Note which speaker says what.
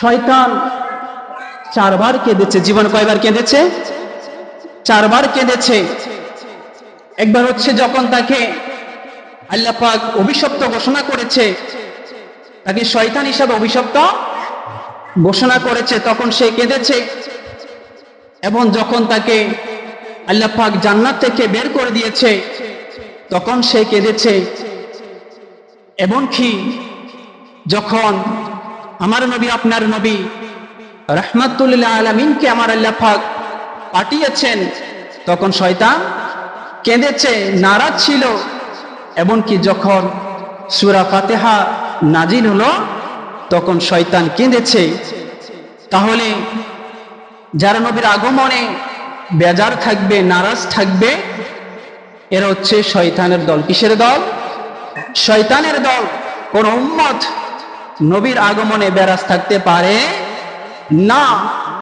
Speaker 1: শয়তান চারবার কেঁদেছে। জীবন কয়বার কেঁদেছে? চারবার কেঁদেছে। একবার হচ্ছে যখন তাকে আল্লাহ পাক অভিশপ্ত ঘোষণা করেছে, তাকে শয়তান হিসাবে অভিশপ্ত ঘোষণা করেছে, তখন সে কেঁদেছে। এবং যখন তাকে আল্লাহ পাক জান্নাত থেকে বের করে দিয়েছে, তখন সে কেঁদেছে। এবং কি যখন আমার নবী, আপনার নবী রাহমাতুল লিল আলামিনকে আমার আল্লাহ পাক পাঠিয়েছেন, তখন শয়তান কেঁদেছে, নারাজ ছিল। এবং কি যখন সূরা ফাতিহা নাজিল হলো, তখন শয়তান কেঁদেছে। তাহলে যারা নবীর আগমনে বেজার থাকবে, নারাজ থাকবে, এরা হচ্ছে শয়তানের দল। কিসের দল? শয়তানের দল। কোন উম্মত নবীর আগমনে বেরাজ থাকতে পারে না।